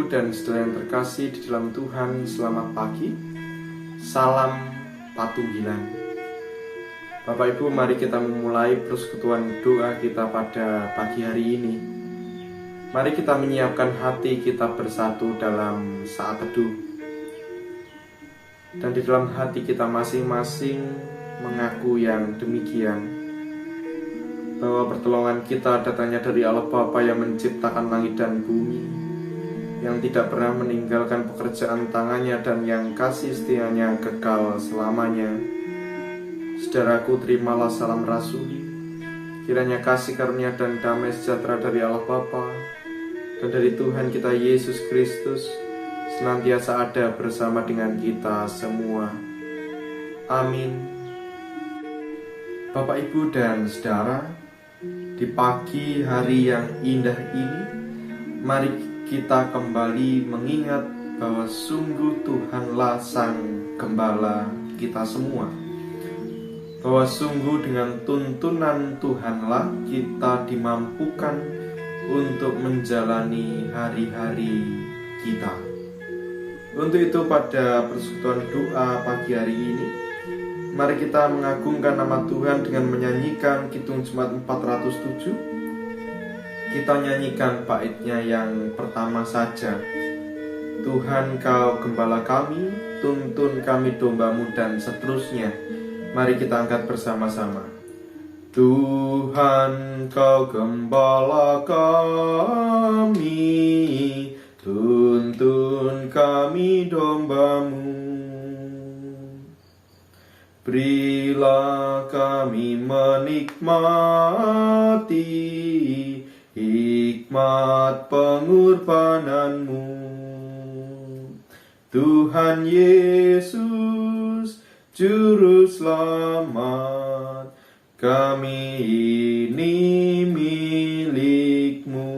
Ibu dan saudara yang terkasih di dalam Tuhan, selamat pagi. Salam Patunggilan. Bapak Ibu, mari kita memulai persekutuan doa kita pada pagi hari ini. Mari kita menyiapkan hati kita bersatu dalam saat teduh. Dan di dalam hati kita masing-masing mengaku yang demikian, bahwa pertolongan kita datangnya dari Allah Bapa yang menciptakan langit dan bumi, yang tidak pernah meninggalkan pekerjaan tangannya dan yang kasih setianya kekal selamanya. Saudaraku, terimalah salam rasuli. Kiranya kasih karunia dan damai sejahtera dari Allah Bapa dan dari Tuhan kita Yesus Kristus senantiasa ada bersama dengan kita semua. Amin. Bapak, Ibu, dan saudara, di pagi hari yang indah ini, mari kita kembali mengingat bahwa sungguh Tuhanlah Sang Gembala kita semua. Bahwa sungguh dengan tuntunan Tuhanlah kita dimampukan untuk menjalani hari-hari kita. Untuk itu pada persekutuan doa pagi hari ini, mari kita mengagungkan nama Tuhan dengan menyanyikan Kidung Jemaat 407. Kita nyanyikan baitnya yang pertama saja. Tuhan Kau Gembala kami, tuntun kami dombamu, dan seterusnya. Mari kita angkat bersama-sama. Tuhan Kau Gembala kami, tuntun kami dombamu. Berilah kami menikmati hikmat pengorbananmu. Tuhan Yesus, Juru Selamat, kami ini milik-Mu.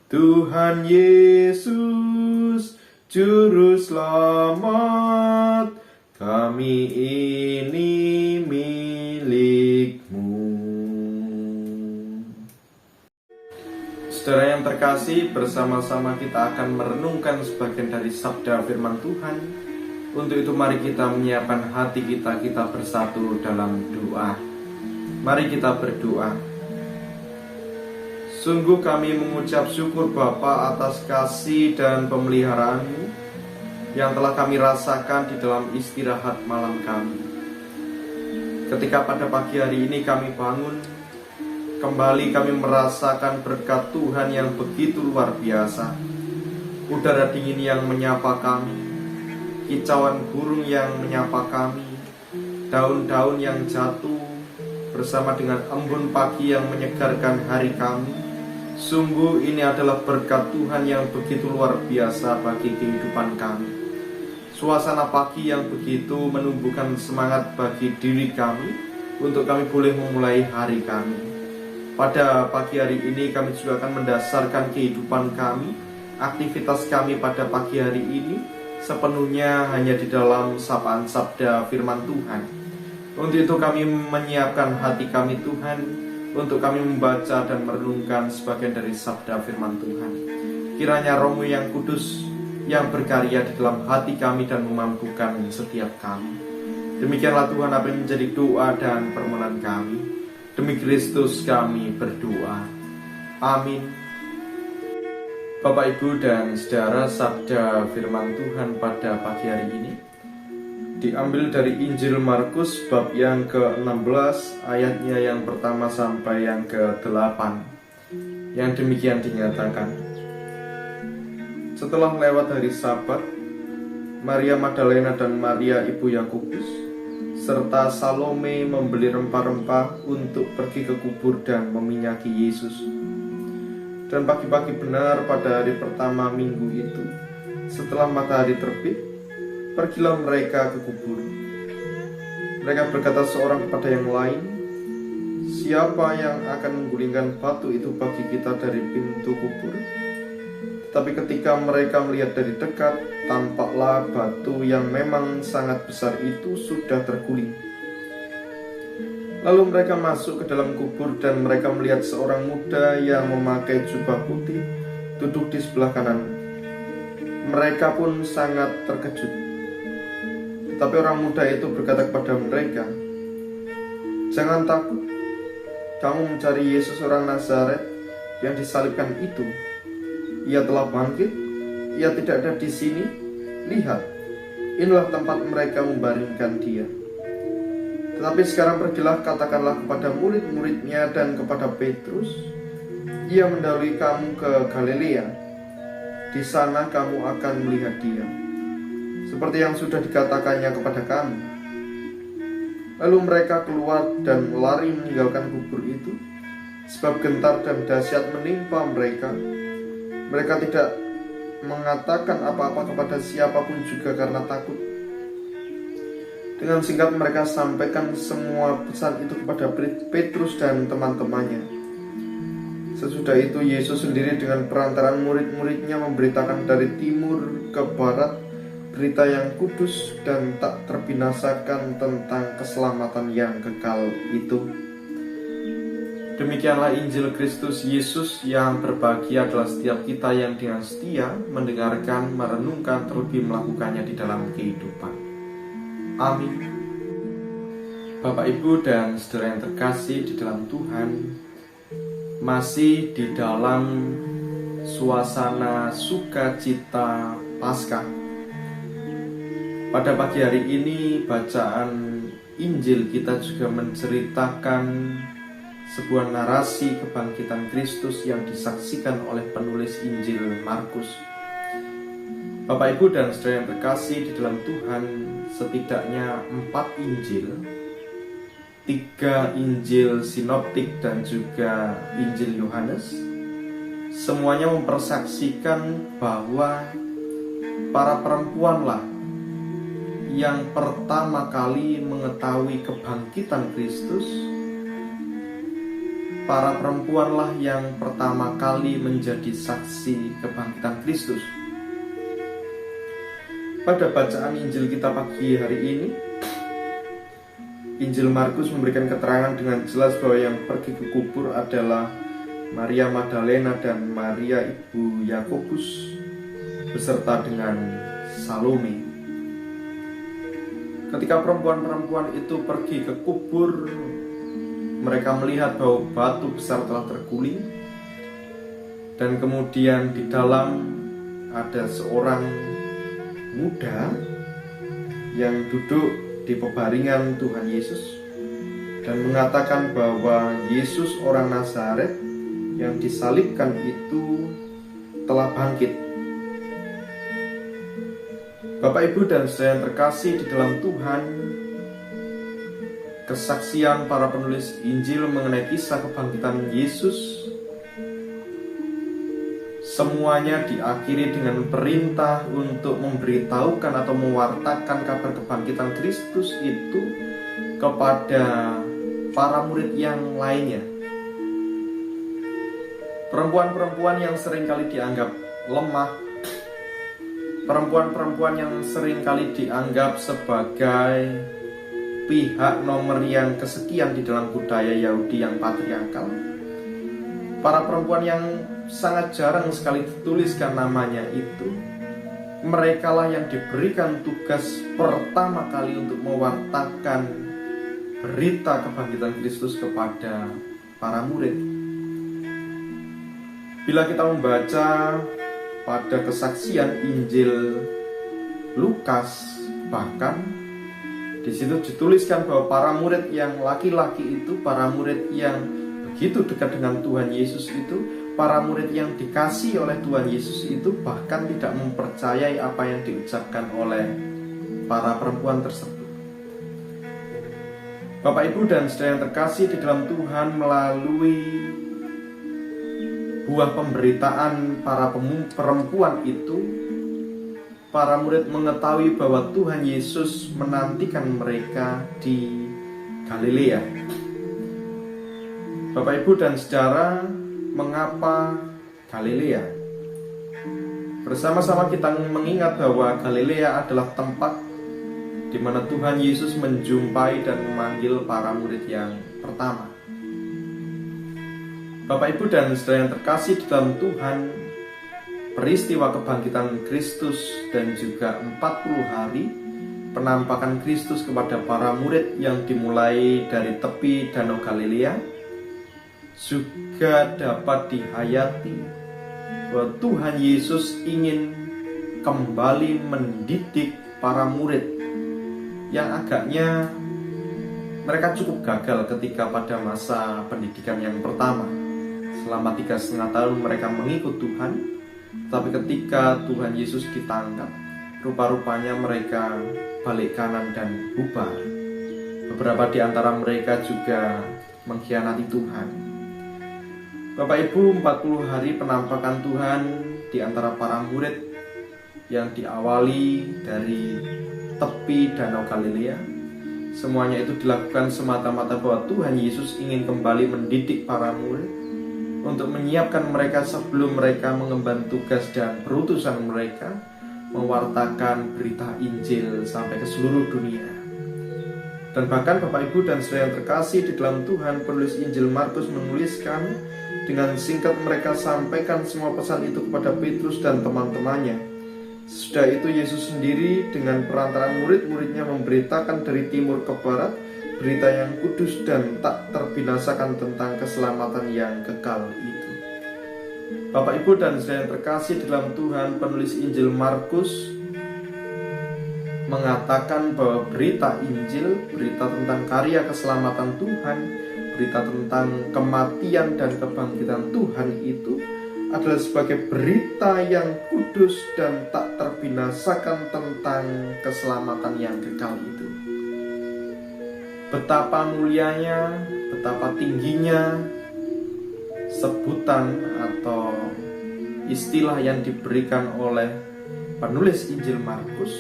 Tuhan Yesus, Juru Selamat, kami ini milik-Mu. Saudara yang terkasih, bersama-sama kita akan merenungkan sebagian dari sabda firman Tuhan. Untuk itu mari kita menyiapkan hati kita bersatu dalam doa. Mari kita berdoa. Sungguh kami mengucap syukur Bapa atas kasih dan pemeliharaan-Mu yang telah kami rasakan di dalam istirahat malam kami. Ketika pada pagi hari ini kami bangun, kembali kami merasakan berkat Tuhan yang begitu luar biasa. Udara dingin yang menyapa kami, kicauan burung yang menyapa kami, daun-daun yang jatuh bersama dengan embun pagi yang menyegarkan hari kami. Sungguh ini adalah berkat Tuhan yang begitu luar biasa bagi kehidupan kami. Suasana pagi yang begitu menumbuhkan semangat bagi diri kami untuk kami boleh memulai hari kami. Pada pagi hari ini kami juga akan mendasarkan kehidupan kami, aktivitas kami pada pagi hari ini sepenuhnya hanya di dalam sapaan sabda firman Tuhan. Untuk itu kami menyiapkan hati kami Tuhan, untuk kami membaca dan merenungkan sebagian dari sabda firman Tuhan. Kiranya Roh-Mu yang kudus yang berkarya di dalam hati kami dan memampukan setiap kami. Demikianlah Tuhan apa yang menjadi doa dan permohonan kami. Demi Kristus kami berdoa. Amin. Bapak, Ibu, dan saudara, sabda firman Tuhan pada pagi hari ini diambil dari Injil Markus bab yang ke-16 ayatnya yang pertama sampai yang ke-8, yang demikian dinyatakan. Setelah lewat hari Sabat, Maria Magdalena dan Maria ibu Yakobus serta Salome membeli rempah-rempah untuk pergi ke kubur dan meminyaki Yesus. Dan pagi-pagi benar pada hari pertama minggu itu, setelah matahari terbit, pergilah mereka ke kubur. Mereka berkata seorang kepada yang lain, "Siapa yang akan menggulingkan batu itu bagi kita dari pintu kubur?" Tapi ketika mereka melihat dari dekat, tampaklah batu yang memang sangat besar itu sudah terguling. Lalu mereka masuk ke dalam kubur dan mereka melihat seorang muda yang memakai jubah putih duduk di sebelah kanan. Mereka pun sangat terkejut. Tetapi orang muda itu berkata kepada mereka, "Jangan takut, kamu mencari Yesus orang Nazaret yang disalibkan itu. Ia telah bangkit, ia tidak ada di sini. Lihat, inilah tempat mereka membaringkan dia. Tetapi sekarang pergilah, katakanlah kepada murid-muridnya dan kepada Petrus, ia mendahului kamu ke Galilea. Di sana kamu akan melihat dia, seperti yang sudah dikatakannya kepada kami." Lalu mereka keluar dan lari meninggalkan kubur itu, sebab gentar dan dahsyat menimpa mereka. Mereka tidak mengatakan apa-apa kepada siapapun juga karena takut. Dengan singkat mereka sampaikan semua pesan itu kepada Petrus dan teman-temannya. Sesudah itu Yesus sendiri dengan perantaraan murid-muridnya memberitakan dari timur ke barat berita yang kudus dan tak terbinasakan tentang keselamatan yang kekal itu. Demikianlah Injil Kristus Yesus. Yang berbahagia adalah setiap kita yang dengan setia mendengarkan, merenungkan, terlebih melakukannya di dalam kehidupan. Amin. Bapak, Ibu, dan saudara yang terkasih di dalam Tuhan, masih di dalam suasana sukacita Paskah. Pada pagi hari ini bacaan Injil kita juga menceritakan sebuah narasi kebangkitan Kristus yang disaksikan oleh penulis Injil Markus. Bapak, Ibu, dan saudara yang terkasih di dalam Tuhan, setidaknya 4 Injil, 3 Injil Sinoptik dan juga Injil Yohanes, semuanya mempersaksikan bahwa para perempuanlah yang pertama kali mengetahui kebangkitan Kristus. Para perempuanlah yang pertama kali menjadi saksi kebangkitan Kristus. Pada bacaan Injil kita pagi hari ini, Injil Markus memberikan keterangan dengan jelas bahwa yang pergi ke kubur adalah Maria Magdalena dan Maria ibu Yakobus beserta dengan Salome. Ketika perempuan-perempuan itu pergi ke kubur, mereka melihat bahwa batu besar telah terguling, dan kemudian di dalam ada seorang muda yang duduk di pebaringan Tuhan Yesus dan mengatakan bahwa Yesus orang Nazaret yang disalibkan itu telah bangkit. Bapak, Ibu, dan saudara yang terkasih di dalam Tuhan, kesaksian para penulis Injil mengenai kisah kebangkitan Yesus semuanya diakhiri dengan perintah untuk memberitahukan atau mewartakan kabar kebangkitan Kristus itu kepada para murid yang lainnya. Perempuan-perempuan yang seringkali dianggap lemah, perempuan-perempuan yang seringkali dianggap sebagai pihak nomor yang kesekian di dalam budaya Yahudi yang patriarkal, para perempuan yang sangat jarang sekali dituliskan namanya itu, merekalah yang diberikan tugas pertama kali untuk mewartakan berita kebangkitan Kristus kepada para murid. Bila kita membaca pada kesaksian Injil Lukas, bahkan di situ dituliskan bahwa para murid yang laki-laki itu, para murid yang begitu dekat dengan Tuhan Yesus itu, para murid yang dikasihi oleh Tuhan Yesus itu bahkan tidak mempercayai apa yang diucapkan oleh para perempuan tersebut. Bapak, Ibu, dan saudara yang terkasih di dalam Tuhan, melalui buah pemberitaan para perempuan itu, para murid mengetahui bahwa Tuhan Yesus menantikan mereka di Galilea. Bapak, Ibu, dan saudara, mengapa Galilea? Bersama-sama kita mengingat bahwa Galilea adalah tempat di mana Tuhan Yesus menjumpai dan memanggil para murid yang pertama. Bapak, Ibu, dan saudara yang terkasih di dalam Tuhan, peristiwa kebangkitan Kristus dan juga 40 hari penampakan Kristus kepada para murid yang dimulai dari tepi Danau Galilea juga dapat dihayati bahwa Tuhan Yesus ingin kembali mendidik para murid yang agaknya mereka cukup gagal ketika pada masa pendidikan yang pertama. Selama 3,5 tahun mereka mengikut Tuhan, tapi ketika Tuhan Yesus ditangkap, rupa-rupanya mereka balik kanan dan bubar. Beberapa di antara mereka juga mengkhianati Tuhan. Bapak Ibu, 40 hari penampakan Tuhan di antara para murid yang diawali dari tepi Danau Galilea, semuanya itu dilakukan semata-mata bahwa Tuhan Yesus ingin kembali mendidik para murid untuk menyiapkan mereka sebelum mereka mengemban tugas dan perutusan mereka mewartakan berita Injil sampai ke seluruh dunia. Dan bahkan Bapak Ibu dan saudara yang terkasih di dalam Tuhan, penulis Injil Markus menuliskan dengan singkat mereka sampaikan semua pesan itu kepada Petrus dan teman-temannya. Sesudah itu Yesus sendiri dengan perantaraan murid-muridnya memberitakan dari timur ke barat berita yang kudus dan tak terbinasakan tentang keselamatan yang kekal itu. Bapak Ibu dan saudara yang terkasih di dalam Tuhan, penulis Injil Markus mengatakan bahwa berita Injil, berita tentang karya keselamatan Tuhan, berita tentang kematian dan kebangkitan Tuhan itu adalah sebagai berita yang kudus dan tak terbinasakan tentang keselamatan yang kekal itu. Betapa mulianya, betapa tingginya sebutan atau istilah yang diberikan oleh penulis Injil Markus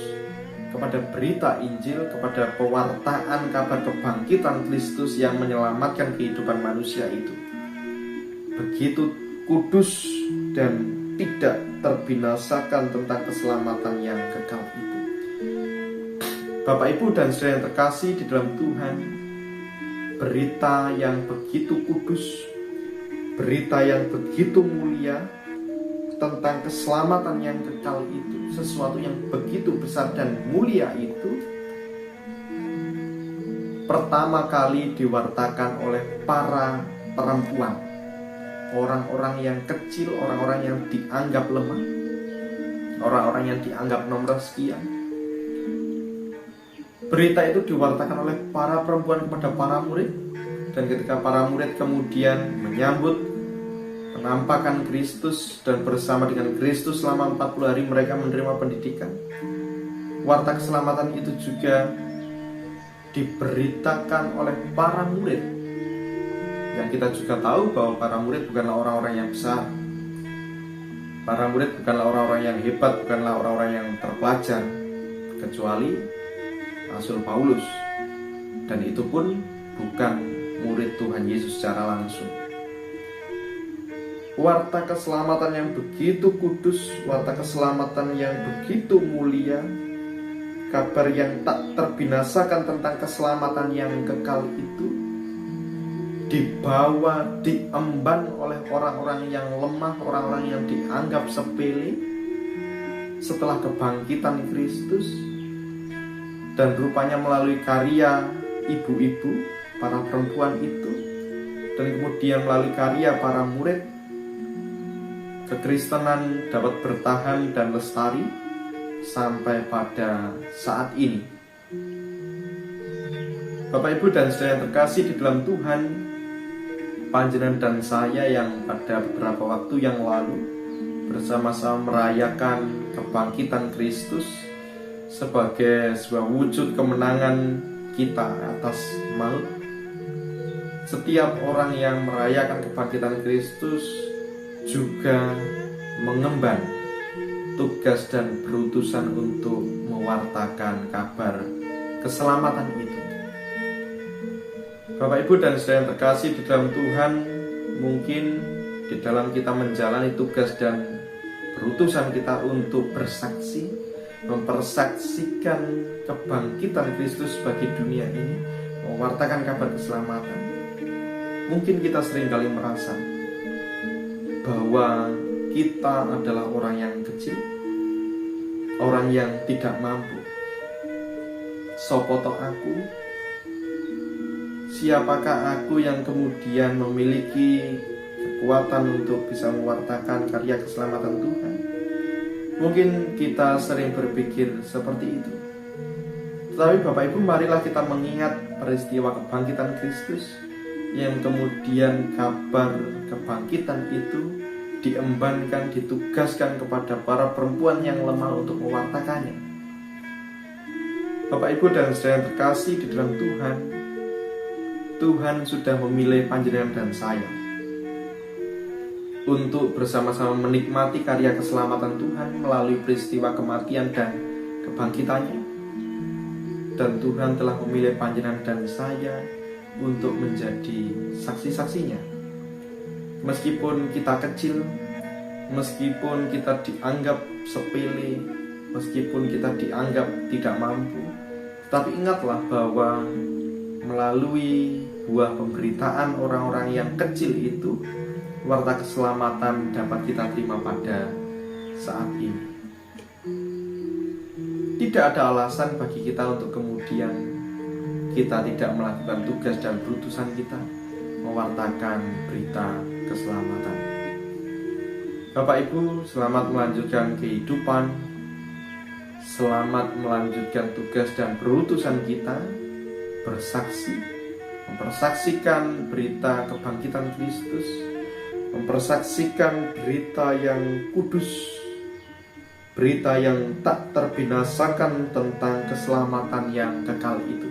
kepada berita Injil, kepada pewartaan kabar kebangkitan Kristus yang menyelamatkan kehidupan manusia itu. Begitu kudus dan tidak terbinasakan tentang keselamatan yang kekal itu. Bapak Ibu dan saudara yang terkasih di dalam Tuhan, berita yang begitu kudus, berita yang begitu mulia tentang keselamatan yang kekal itu, sesuatu yang begitu besar dan mulia itu, pertama kali diwartakan oleh para perempuan, orang-orang yang kecil, orang-orang yang dianggap lemah, orang-orang yang dianggap nomor sekian. Berita itu diwartakan oleh para perempuan kepada para murid, dan ketika para murid kemudian menyambut penampakan Kristus dan bersama dengan Kristus selama 40 hari mereka menerima pendidikan, warta keselamatan itu juga diberitakan oleh para murid. Yang kita juga tahu bahwa para murid bukanlah orang-orang yang besar, para murid bukanlah orang-orang yang hebat, bukanlah orang-orang yang terpelajar, kecuali Rasul Paulus, dan itu pun bukan murid Tuhan Yesus secara langsung. Warta keselamatan yang begitu kudus, warta keselamatan yang begitu mulia, kabar yang tak terbinasakan tentang keselamatan yang kekal itu dibawa, diemban oleh orang-orang yang lemah, orang-orang yang dianggap sepele setelah kebangkitan Kristus, dan rupanya melalui karya ibu-ibu, para perempuan itu, dan kemudian melalui karya para murid, kekristenan dapat bertahan dan lestari sampai pada saat ini. Bapak Ibu dan saudara yang terkasih di dalam Tuhan, panjenengan dan saya yang pada beberapa waktu yang lalu bersama-sama merayakan kebangkitan Kristus sebagai sebuah wujud kemenangan kita atas maut. Setiap orang yang merayakan kebangkitan Kristus juga mengemban tugas dan berutusan untuk mewartakan kabar keselamatan itu. Bapak Ibu dan saudara yang terkasih di dalam Tuhan, mungkin di dalam kita menjalani tugas dan berutusan kita untuk bersaksi, mempersaksikan kebangkitan Kristus bagi dunia ini, mewartakan kabar keselamatan, mungkin kita seringkali merasa bahwa kita adalah orang yang kecil, orang yang tidak mampu. Sopo tok aku? Siapakah aku yang kemudian memiliki kekuatan untuk bisa mewartakan karya keselamatan Tuhan? Mungkin kita sering berpikir seperti itu. Tetapi Bapak Ibu, marilah kita mengingat peristiwa kebangkitan Kristus, yang kemudian kabar kebangkitan itu diembankan, ditugaskan kepada para perempuan yang lemah untuk mewartakannya. Bapak Ibu dan saudara yang terkasih di dalam Tuhan, Tuhan sudah memilih panjenengan dan saya untuk bersama-sama menikmati karya keselamatan Tuhan melalui peristiwa kematian dan kebangkitannya. Dan Tuhan telah memilih panjenengan dan saya untuk menjadi saksi-saksinya. Meskipun kita kecil, meskipun kita dianggap sepele, meskipun kita dianggap tidak mampu, tapi ingatlah bahwa melalui buah pemberitaan orang-orang yang kecil itu, warta keselamatan dapat kita terima pada saat ini. Tidak ada alasan bagi kita untuk kemudian kita tidak melakukan tugas dan perutusan kita mewartakan berita keselamatan. Bapak Ibu, selamat melanjutkan kehidupan, selamat melanjutkan tugas dan perutusan kita bersaksi, mempersaksikan berita kebangkitan Kristus, mempersaksikan berita yang kudus, berita yang tak terbinasakan tentang keselamatan yang kekal itu.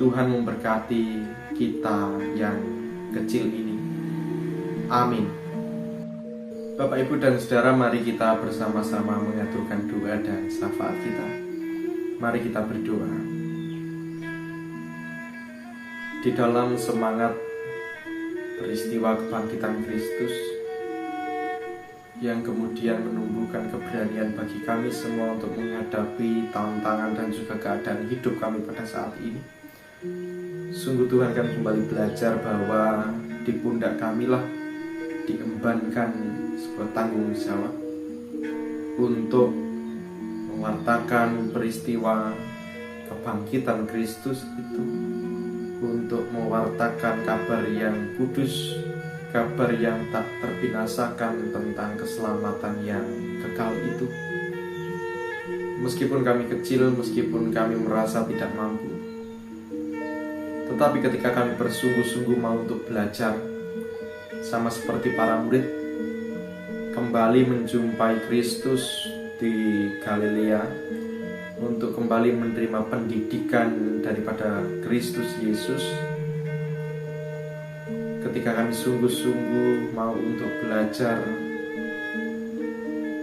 Tuhan memberkati kita yang kecil ini. Amin. Bapak, Ibu, dan saudara, mari kita bersama-sama mengaturkan doa dan syafaat kita. Mari kita berdoa. Di dalam semangat peristiwa kebangkitan Kristus yang kemudian menumbuhkan keberanian bagi kami semua untuk menghadapi tantangan dan juga keadaan hidup kami pada saat ini, sungguh Tuhan kan kembali belajar bahwa di pundak kamilah diembankan sebuah tanggung jawab untuk mewartakan peristiwa kebangkitan Kristus itu, untuk mewartakan kabar yang kudus, kabar yang tak terbinasakan tentang keselamatan yang kekal itu. Meskipun kami kecil, meskipun kami merasa tidak mampu, tetapi ketika kami bersungguh-sungguh mau untuk belajar, sama seperti para murid, kembali menjumpai Kristus di Galilea, untuk kembali menerima pendidikan daripada Kristus Yesus. Ketika kami sungguh-sungguh mau untuk belajar,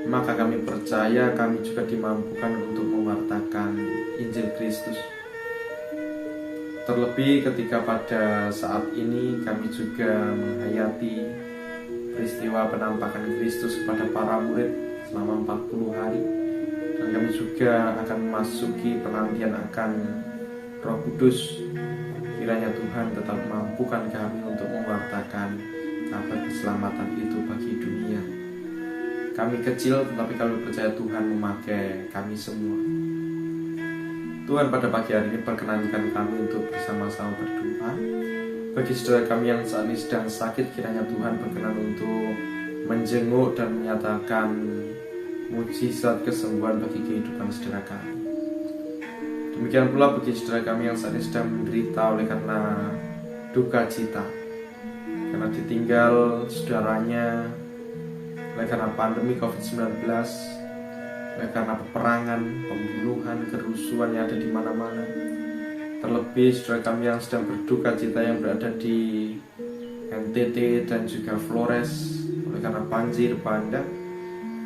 maka kami percaya kami juga dimampukan untuk mewartakan Injil Kristus. Terlebih ketika pada saat ini kami juga menghayati peristiwa penampakan Kristus kepada para murid selama 40 hari. Dan kami juga akan memasuki penantian akan Roh Kudus. Kiranya Tuhan tetap mampukan kami untuk mewartakan kabar keselamatan itu bagi dunia. Kami kecil, tetapi kami percaya Tuhan memakai kami semua. Tuhan, pada pagi hari ini perkenankan kami untuk bersama-sama berdoa. Bagi saudara kami yang saat ini sedang sakit, kiranya Tuhan berkenan untuk menjenguk dan menyatakan mujizat kesembuhan bagi kehidupan saudara kami. Demikian pula bagi saudara kami yang saat ini sedang menderita oleh karena duka cita, karena ditinggal saudaranya, oleh karena pandemi COVID-19, oleh karena peperangan, pembunuhan, kerusuhan yang ada di mana-mana. Terlebih saudara kami yang sedang berduka cita yang berada di NTT dan juga Flores oleh karena banjir bandang.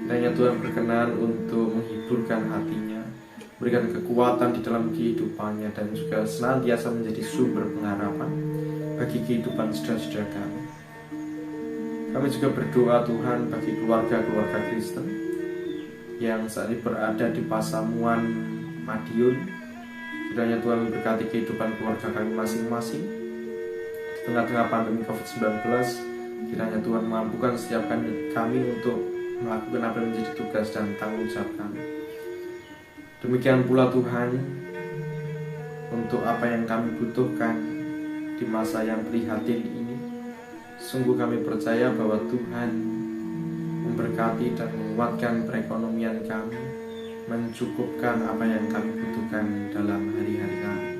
Kiranya Tuhan berkenan untuk menghiburkan hatinya, berikan kekuatan di dalam kehidupannya, dan juga senantiasa menjadi sumber pengharapan bagi kehidupan saudara-saudara kami. Kami juga berdoa Tuhan bagi keluarga-keluarga Kristen yang saat ini berada di Pasamuan, Madiun. Kiranya Tuhan memberkati kehidupan keluarga kami masing-masing. Di tengah-tengah pandemi COVID-19, Kiranya Tuhan mampukan setiap kami untuk melakukan apa yang menjadi tugas dan tanggung jawab kami. Demikian pula Tuhan, untuk apa yang kami butuhkan di masa yang prihatin ini, sungguh kami percaya bahwa Tuhan memberkati dan menguatkan perekonomian kami, mencukupkan apa yang kami butuhkan dalam hari-hari kami.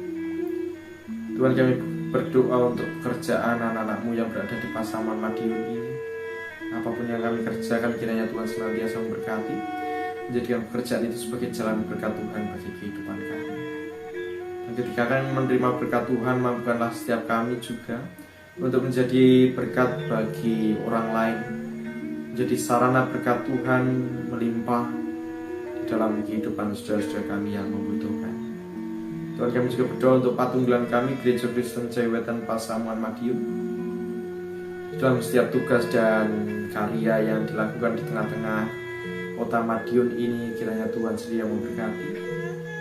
Tuhan, kami berdoa untuk pekerjaan anak-anak-Mu yang berada di Pasaman Madiun ini. Apapun yang kami kerjakan, kiranya Tuhan senantiasa memberkati, menjadikan pekerjaan itu sebagai jalan berkat Tuhan bagi kehidupan kami. Dan ketika kami menerima berkat Tuhan, mampukanlah setiap kami juga untuk menjadi berkat bagi orang lain, menjadi sarana berkat Tuhan melimpah di dalam kehidupan saudara-saudara kami yang membutuhkan. Tuhan, kami juga berdoa untuk patunggelan kami, Gereja Kristen Jawetan Pasaman Madiun, dalam setiap tugas dan karya yang dilakukan di tengah-tengah kota Madiun ini. Kiranya Tuhan sendiri yang memberkati,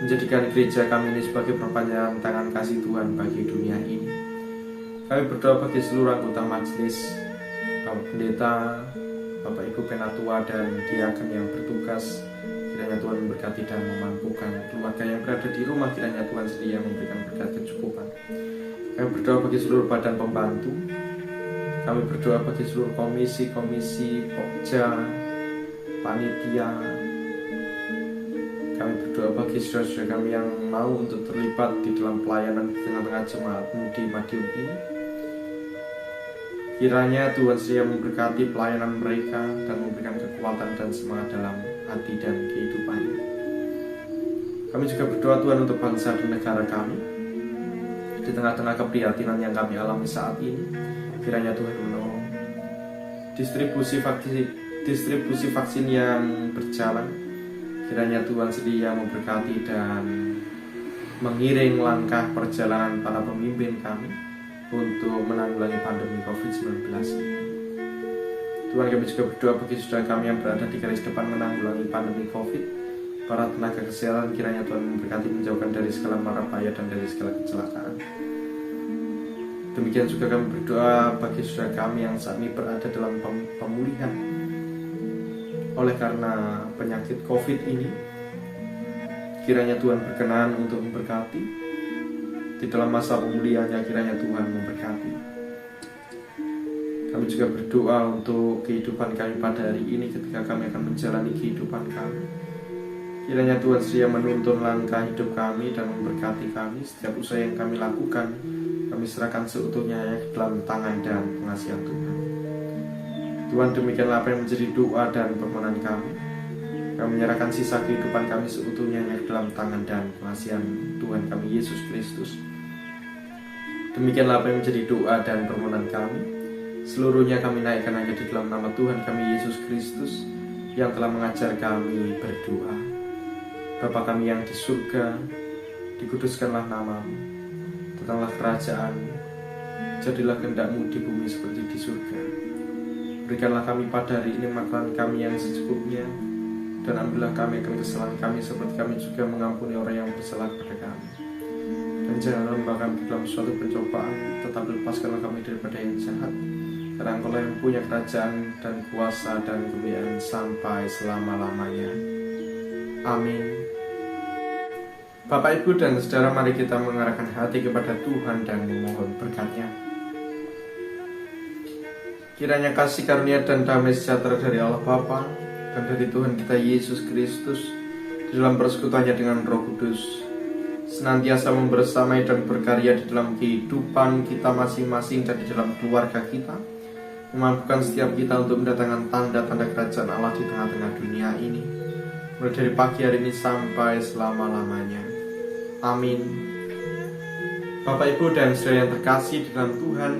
menjadikan gereja kami ini sebagai perpanjangan tangan kasih Tuhan bagi dunia ini. Kami berdoa bagi seluruh anggota majelis, Bapak Pendeta, Bapak Ibu Penatua dan diaken yang bertugas. Kiranya Tuhan memberkati dan memampukan keluarga yang berada di rumah. Kiranya Tuhan sendiri yang memberikan berkat kecukupan. Kami berdoa bagi seluruh badan pembantu. Kami berdoa bagi seluruh komisi-komisi, pokja, panitia. Kami berdoa bagi saudara-saudara kami yang mau untuk terlibat di dalam pelayanan di tengah-tengah jemaat-Mu di Madiun ini. Kiranya Tuhan sendiri yang memberkati pelayanan mereka dan memberikan kekuatan dan semangat dalam hati dan kehidupan. Kami juga berdoa Tuhan untuk bangsa dan negara kami. Di tengah-tengah keprihatinan yang kami alami saat ini, kiranya Tuhan menolong distribusi vaksin yang berjalan. Kiranya Tuhan sendiri yang memberkati dan mengiring langkah perjalanan para pemimpin kami untuk menanggulangi pandemi COVID-19 ini. Tuhan, kami juga berdoa bagi saudara kami yang berada di garis depan menanggulangi pandemi COVID, para tenaga kesehatan. Kiranya Tuhan memberkati, menjauhkan dari segala mara bahaya dan dari segala kecelakaan. Demikian juga kami berdoa bagi saudara kami yang saat ini berada dalam pemulihan oleh karena penyakit COVID ini. Kiranya Tuhan berkenan untuk memberkati di dalam masa pemulihannya. Kiranya Tuhan memberkati. Kami juga berdoa untuk kehidupan kami pada hari ini ketika kami akan menjalani kehidupan kami. Kiranya Tuhan sendiri menuntun langkah hidup kami dan memberkati kami. Setiap usaha yang kami lakukan, kami serahkan seutuhnya ke dalam tangan dan pengasihan Tuhan. Tuhan, demikianlah apa yang menjadi doa dan permohonan kami. Kami menyerahkan sisa kehidupan kami seutuhnya ke dalam tangan dan pengasihan Tuhan kami Yesus Kristus. Demikianlah apa yang menjadi doa dan permohonan kami. Seluruhnya kami naikkan hanya di dalam nama Tuhan kami Yesus Kristus yang telah mengajar kami berdoa. Bapa kami yang di surga, dikuduskanlah nama-Mu, datanglah kerajaan-Mu, jadilah kehendak-Mu di bumi seperti di surga. Berikanlah kami pada hari ini makanan kami yang secukupnya, dan ambillah kami akan kesalahan kami seperti kami juga mengampuni orang yang bersalah kepada kami. Dan janganlah membawa kami dalam suatu pencobaan, tetapi lepaskanlah kami daripada yang jahat. Karena Engkau yang punya kerajaan dan kuasa dan kemuliaan sampai selama-lamanya. Amin. Bapak, Ibu, dan saudara, mari kita mengarahkan hati kepada Tuhan dan memohon berkat-Nya. Kiranya kasih karunia dan damai sejahtera dari Allah Bapa dan dari Tuhan kita Yesus Kristus di dalam persekutuannya dengan Roh Kudus senantiasa membersamai dan berkarya di dalam kehidupan kita masing-masing dan di dalam keluarga kita, memampukan setiap kita untuk mendatangkan tanda-tanda kerajaan Allah di tengah-tengah dunia ini, mulai dari pagi hari ini sampai selama-lamanya. Amin. Bapak, Ibu, dan saudara yang terkasih di dalam Tuhan,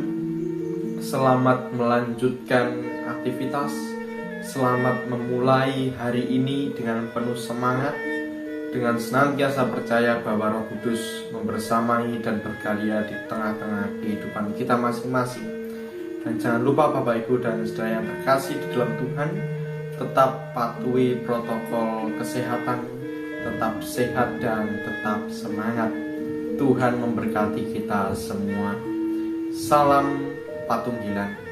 selamat melanjutkan aktivitas, selamat memulai hari ini dengan penuh semangat, dengan senantiasa percaya bahwa Roh Kudus membersamai dan berkarya di tengah-tengah kehidupan kita masing-masing. Dan jangan lupa Bapak, Ibu, dan saudara yang terkasih di dalam Tuhan, tetap patuhi protokol kesehatan, tetap sehat dan tetap semangat. Tuhan memberkati kita semua. Salam Patunggilan.